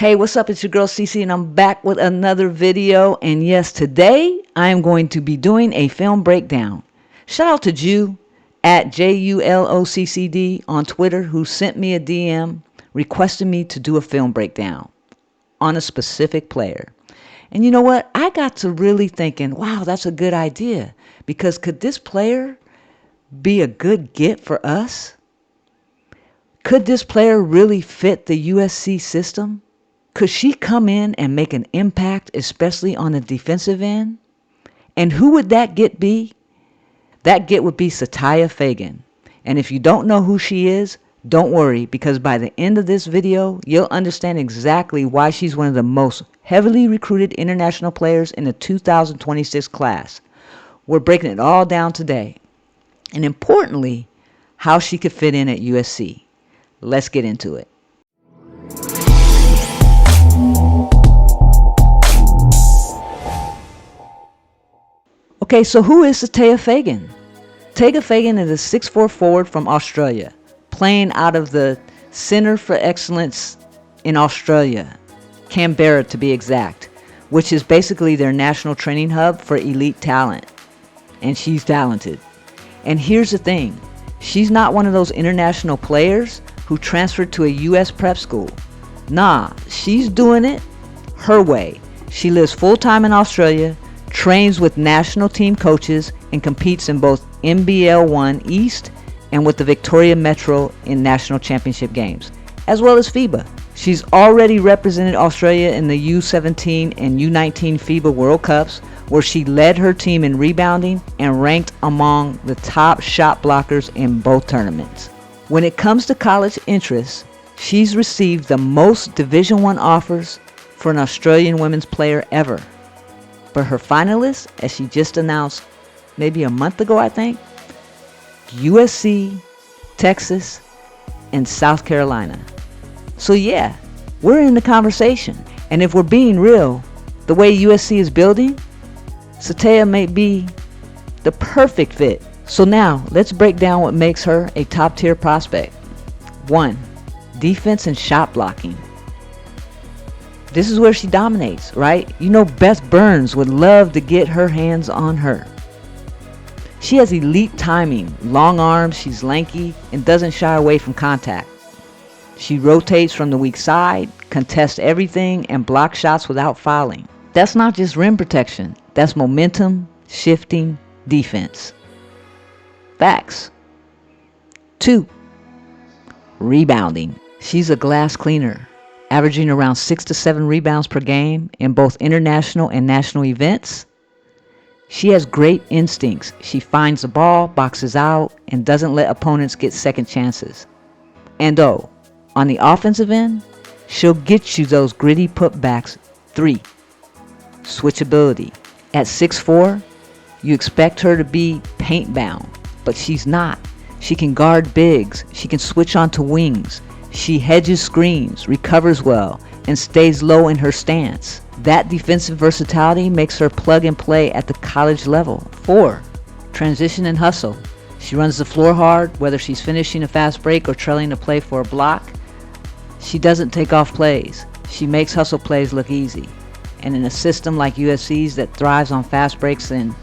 Hey, what's up? It's your girl Cece, and I'm back with another video. And yes, today I am going to be doing a film breakdown. Shout out to Ju at JuLoccD on Twitter, who sent me a DM requesting me to do a film breakdown on a specific player. And you know what? I got to really thinking, wow, that's a good idea. Because could this player be a good get for us? Could this player really fit the USC system? Could she come in and make an impact, especially on the defensive end? And who would that get be? That get would be Sitaya Fagan. And if you don't know who she is, don't worry, because by the end of this video, you'll understand exactly why she's one of the most heavily recruited international players in the 2026 class. We're breaking it all down today. And importantly, how she could fit in at USC. Let's get into it. Okay, so who is Sitaya Fagan? Sitaya Fagan is a 6'4" forward from Australia, playing out of the Centre for Excellence in Australia, Canberra to be exact, which is basically their national training hub for elite talent. And she's talented. And here's the thing, she's not one of those international players who transferred to a US prep school. Nah, she's doing it her way. She lives full-time in Australia, trains with national team coaches, and competes in both NBL 1 East and with the Victoria Metro in national championship games, as well as FIBA. She's already represented Australia in the U17 and U19 FIBA World Cups, where she led her team in rebounding and ranked among the top shot blockers in both tournaments. When it comes to college interests, she's received the most Division I offers for an Australian women's player ever. But her finalists, as she just announced maybe a month ago, I think, USC, Texas, and South Carolina. So yeah, we're in the conversation. And if we're being real, the way USC is building, Sitaya may be the perfect fit. So now, let's break down what makes her a top-tier prospect. 1. Defense and shot blocking. This is where she dominates, right? You know Beth Burns would love to get her hands on her. She has elite timing, long arms, she's lanky, and doesn't shy away from contact. She rotates from the weak side, contests everything, and blocks shots without fouling. That's not just rim protection, that's momentum, shifting, defense. Facts. 2. Rebounding. She's a glass cleaner, averaging around 6 to 7 rebounds per game in both international and national events. She has great instincts. She finds the ball, boxes out, and doesn't let opponents get second chances. And on the offensive end, she'll get you those gritty putbacks. 3. Switchability. At 6'4", you expect her to be paint bound, but she's not. She can guard bigs. She can switch onto wings. She hedges screens, recovers well, and stays low in her stance. That defensive versatility makes her plug and play at the college level. 4. Transition and hustle. She runs the floor hard, whether she's finishing a fast break or trailing a play for a block. She doesn't take off plays. She makes hustle plays look easy. And in a system like USC's that thrives on fast breaks and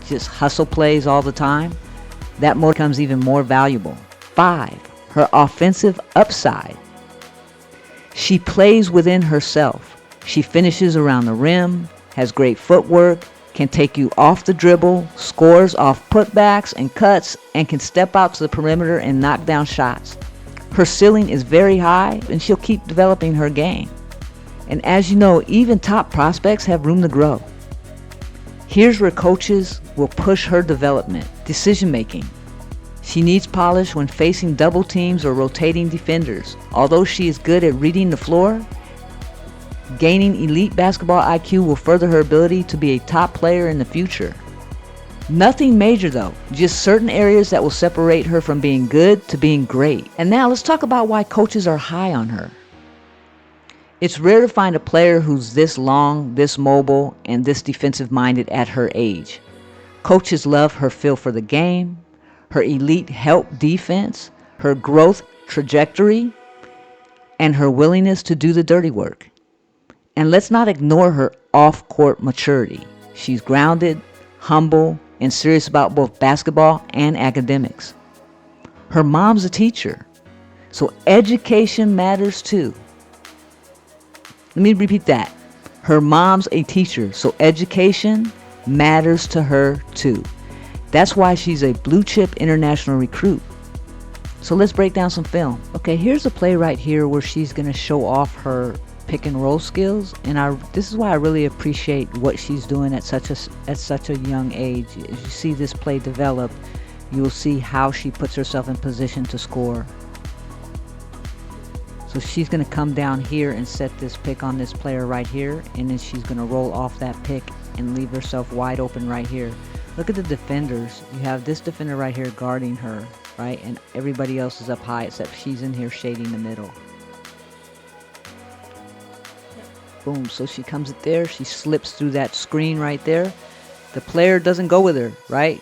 just hustle plays all the time, that more becomes even more valuable. 5. Her offensive upside. She plays within herself. She finishes around the rim, has great footwork, can take you off the dribble, scores off putbacks and cuts, and can step out to the perimeter and knock down shots. Her ceiling is very high, and she'll keep developing her game. And as you know, even top prospects have room to grow. Here's where coaches will push her development. Decision making. She needs polish when facing double teams or rotating defenders. Although she is good at reading the floor, gaining elite basketball IQ will further her ability to be a top player in the future. Nothing major though, just certain areas that will separate her from being good to being great. And now let's talk about why coaches are high on her. It's rare to find a player who's this long, this mobile, and this defensive minded at her age. Coaches love her feel for the game, her elite help defense, her growth trajectory, and her willingness to do the dirty work. And let's not ignore her off-court maturity. She's grounded, humble, and serious about both basketball and academics. Her mom's a teacher, so education matters too. Let me repeat that. Her mom's a teacher, so education matters to her too. That's why she's a blue chip international recruit. So let's break down some film. Okay, here's a play right here where she's going to show off her pick and roll skills, and this is why I really appreciate what she's doing at such a young age. As you see this play develop, you will see how she puts herself in position to score. So she's going to come down here and set this pick on this player right here, and then she's going to roll off that pick and leave herself wide open right here. Look at the defenders. You have this defender right here guarding her, right? And everybody else is up high except she's in here shading the middle. Boom. So she comes it there. She slips through that screen right there. The player doesn't go with her, right?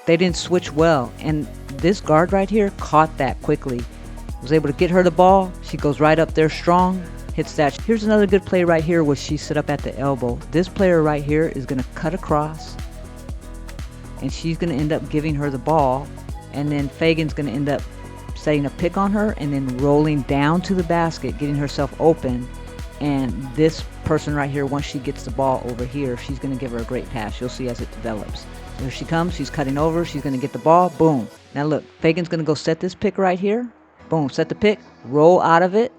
They didn't switch well. And this guard right here caught that quickly. Was able to get her the ball. She goes right up there strong. Hits that. Here's another good play right here where she set up at the elbow. This player right here is going to cut across. And she's going to end up giving her the ball. And then Fagan's going to end up setting a pick on her and then rolling down to the basket, getting herself open. And this person right here, once she gets the ball over here, she's going to give her a great pass. You'll see as it develops. So here she comes. She's cutting over. She's going to get the ball. Boom. Now look, Fagan's going to go set this pick right here. Boom. Set the pick. Roll out of it.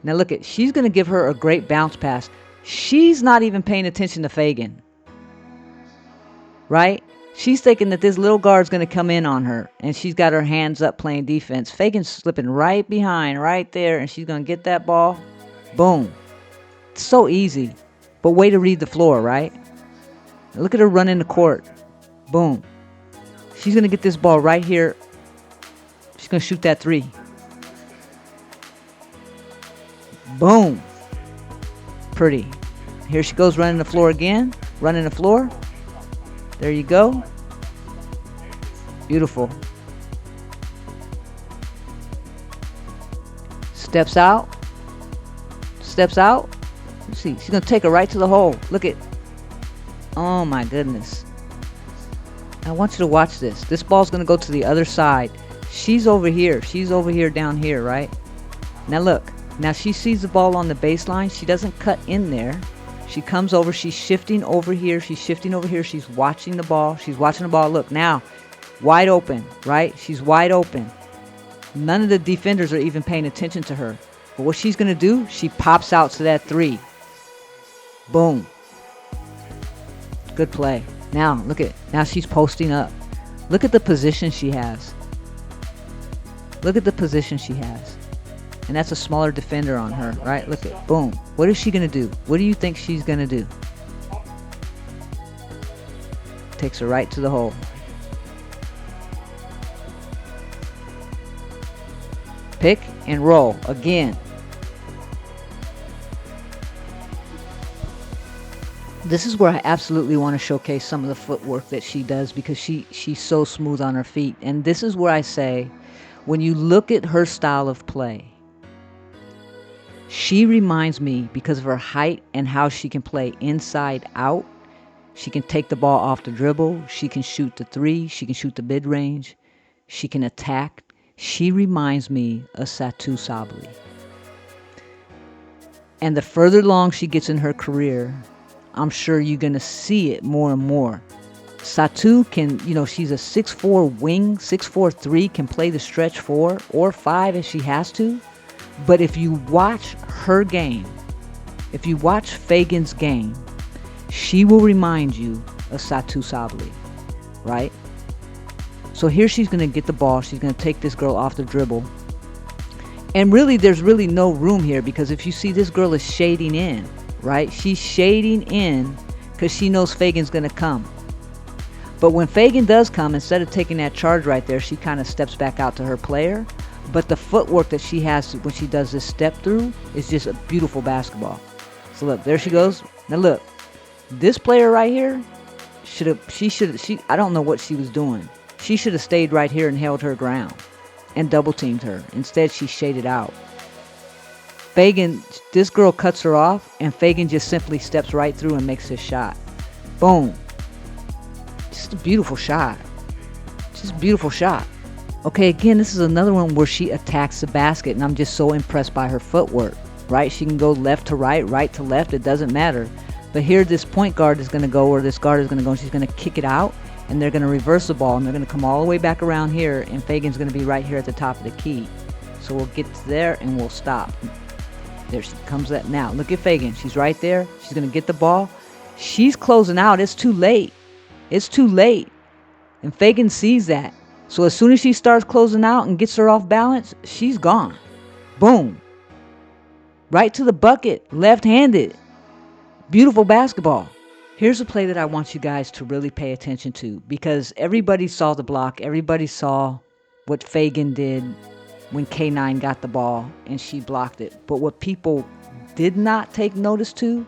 Now look at, she's going to give her a great bounce pass. She's not even paying attention to Fagan. Right? She's thinking that this little guard's going to come in on her. And she's got her hands up playing defense. Fagan's slipping right behind, right there. And she's going to get that ball. Boom. It's so easy. But way to read the floor, right? Look at her running the court. Boom. She's going to get this ball right here. She's going to shoot that three. Boom. Pretty. Here she goes running the floor again. Running the floor. There you go. Beautiful. Steps out. Steps out. Let's see. She's going to take her right to the hole. Look at. Oh my goodness. I want you to watch this. This ball's going to go to the other side. She's over here. She's over here down here, right? Now look. Now she sees the ball on the baseline. She doesn't cut in there. She comes over. She's shifting over here. She's shifting over here. She's watching the ball. She's watching the ball. Look, now, wide open, right? She's wide open. None of the defenders are even paying attention to her. But what she's going to do, she pops out to that three. Boom. Good play. Now, look at, now she's posting up. Look at the position she has. Look at the position she has. And that's a smaller defender on her, right? Look at, boom. What is she going to do? What do you think she's going to do? Takes her right to the hole. Pick and roll again. This is where I absolutely want to showcase some of the footwork that she does because she's so smooth on her feet. And this is where I say, when you look at her style of play, she reminds me, because of her height and how she can play inside out, she can take the ball off the dribble, she can shoot the three, she can shoot the mid-range, she can attack. She reminds me of Satu Sabally. And the further along she gets in her career, I'm sure you're going to see it more and more. Satu can, you know, she's a 6'4 wing, 6'4'3, can play the stretch 4 or 5 if she has to. But if you watch her game, if you watch Fagan's game, she will remind you of Satu Sabally, right? So here she's going to get the ball. She's going to take this girl off the dribble. And really, there's really no room here because if you see, this girl is shading in, right? She's shading in because she knows Fagan's going to come. But when Fagan does come, instead of taking that charge right there, she kind of steps back out to her player. But the footwork that she has when she does this step through is just a beautiful basketball. So look, there she goes. Now look, this player right here I don't know what she was doing. She should have stayed right here and held her ground and double teamed her. Instead, she shaded out. Fagan, this girl cuts her off, and Fagan just simply steps right through and makes his shot. Boom. Just a beautiful shot. Just a beautiful shot. Okay, again, this is another one where she attacks the basket, and I'm just so impressed by her footwork, right? She can go left to right, right to left. It doesn't matter. But here this point guard is going to go, or this guard is going to go, and she's going to kick it out, and they're going to reverse the ball, and they're going to come all the way back around here, and Fagan's going to be right here at the top of the key. So we'll get to there, and we'll stop. There she comes at now. Look at Fagan. She's right there. She's going to get the ball. She's closing out. It's too late. It's too late. And Fagan sees that. So as soon as she starts closing out and gets her off balance, she's gone. Boom. Right to the bucket. Left-handed. Beautiful basketball. Here's a play that I want you guys to really pay attention to, because everybody saw the block. Everybody saw what Fagan did when K9 got the ball and she blocked it. But what people did not take notice to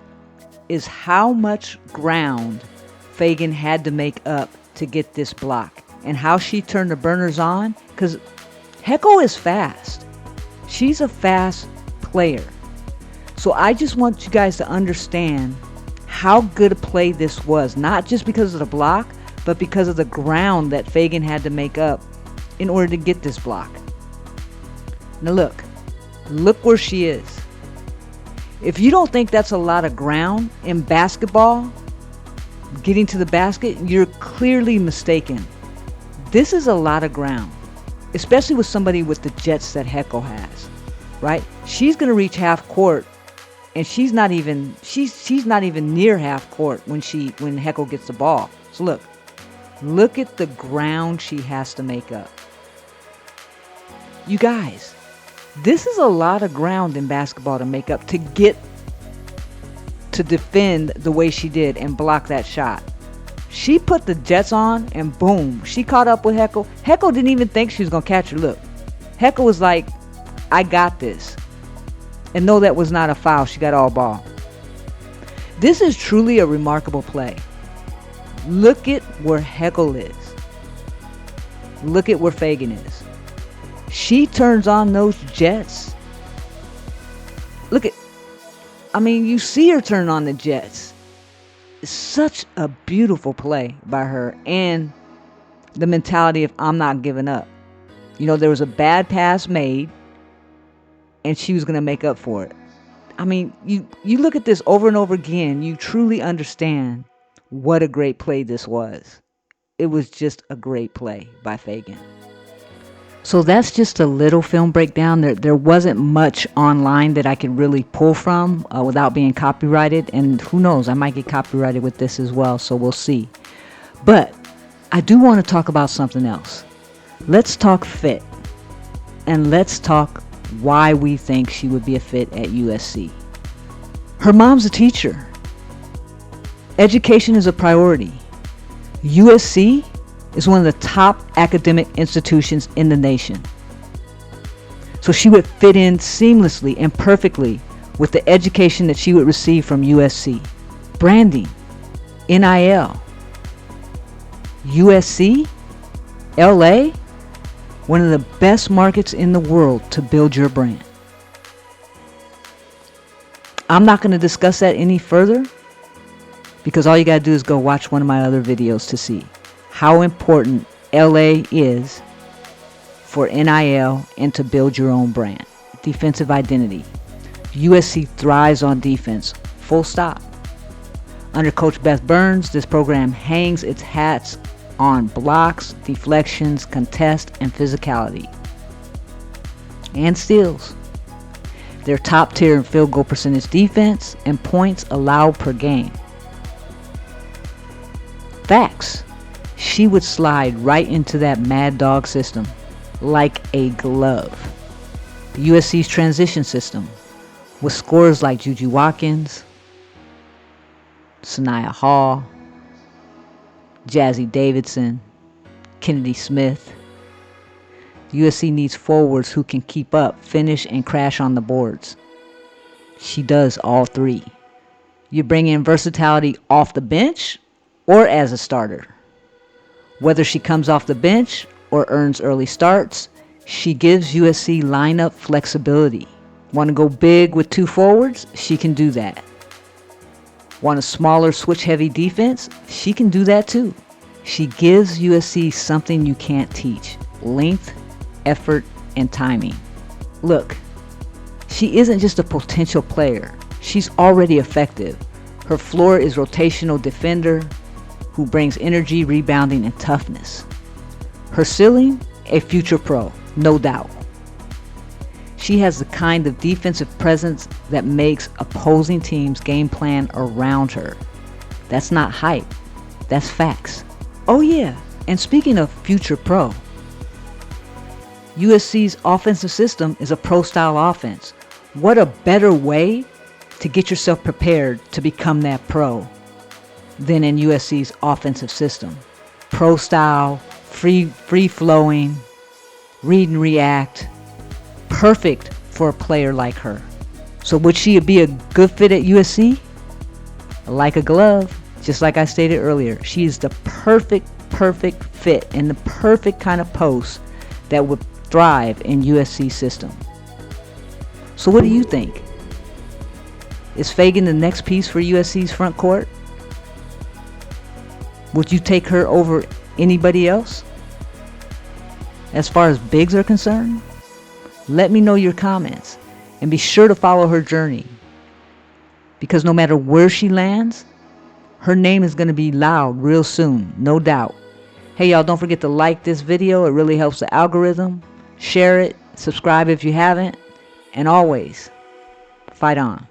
is how much ground Fagan had to make up to get this block, and how she turned the burners on, because Heko is fast. She's a fast player. So I just want you guys to understand how good a play this was, not just because of the block, but because of the ground that Fagan had to make up in order to get this block. Now look where she is. If you don't think that's a lot of ground in basketball, getting to the basket, you're clearly mistaken. This is a lot of ground, especially with somebody with the jets that Heko has, right? She's going to reach half court, and she's not even near half court when Heko gets the ball. So look at the ground she has to make up. You guys, this is a lot of ground in basketball to make up to get to defend the way she did and block that shot. She put the jets on, and boom, she caught up with Heko. Heko didn't even think she was going to catch her. Look, Heko was like, I got this. And no, that was not a foul. She got all ball. This is truly a remarkable play. Look at where Heko is. Look at where Fagan is. She turns on those jets. You see her turn on the jets. It's such a beautiful play by her, and the mentality of I'm not giving up. There was a bad pass made, and she was going to make up for it. You look at this over and over again, you truly understand what a great play this was. It was just a great play by Fagan. So that's just a little film breakdown. There wasn't much online that I could really pull from without being copyrighted. And who knows, I might get copyrighted with this as well, so we'll see. But I do want to talk about something else. Let's talk fit. And let's talk why we think she would be a fit at USC. Her mom's a teacher. Education is a priority. USC is one of the top academic institutions in the nation. So she would fit in seamlessly and perfectly with the education that she would receive from USC. Branding, NIL, USC, LA, one of the best markets in the world to build your brand. I'm not going to discuss that any further, because all you got to do is go watch one of my other videos to see how important LA is for NIL and to build your own brand. Defensive identity. USC thrives on defense. Full stop. Under Coach Beth Burns, this program hangs its hats on blocks, deflections, contest, and physicality. And steals. They're top tier in field goal percentage defense and points allowed per game. Facts. She would slide right into that Mad Dog system like a glove. USC's transition system, with scorers like JuJu Watkins, Sitaya Hall, Jazzy Davidson, Kennedy Smith. USC needs forwards who can keep up, finish, and crash on the boards. She does all three. You bring in versatility off the bench or as a starter. Whether she comes off the bench or earns early starts, she gives USC lineup flexibility. Want to go big with 2 forwards? She can do that. Want a smaller switch-heavy defense? She can do that too. She gives USC something you can't teach: length, effort, and timing. Look, she isn't just a potential player. She's already effective. Her floor is rotational defender who brings energy, rebounding, and toughness. Her ceiling? A future pro, no doubt. She has the kind of defensive presence that makes opposing teams game plan around her. That's not hype. That's facts. Oh yeah, and speaking of future pro, USC's offensive system is a pro-style offense. What a better way to get yourself prepared to become that pro than in USC's offensive system. Pro-style, free-flowing, read and react. Perfect for a player like her. So would she be a good fit at USC? Like a glove, just like I stated earlier. She is the perfect fit and the perfect kind of post that would thrive in USC system. So what do you think? Is Fagan the next piece for USC's front court? Would you take her over anybody else? As far as bigs are concerned? Let me know your comments, and be sure to follow her journey, because no matter where she lands, her name is going to be loud real soon, no doubt. Hey y'all, don't forget to like this video. It really helps the algorithm. Share it, subscribe if you haven't, and always fight on.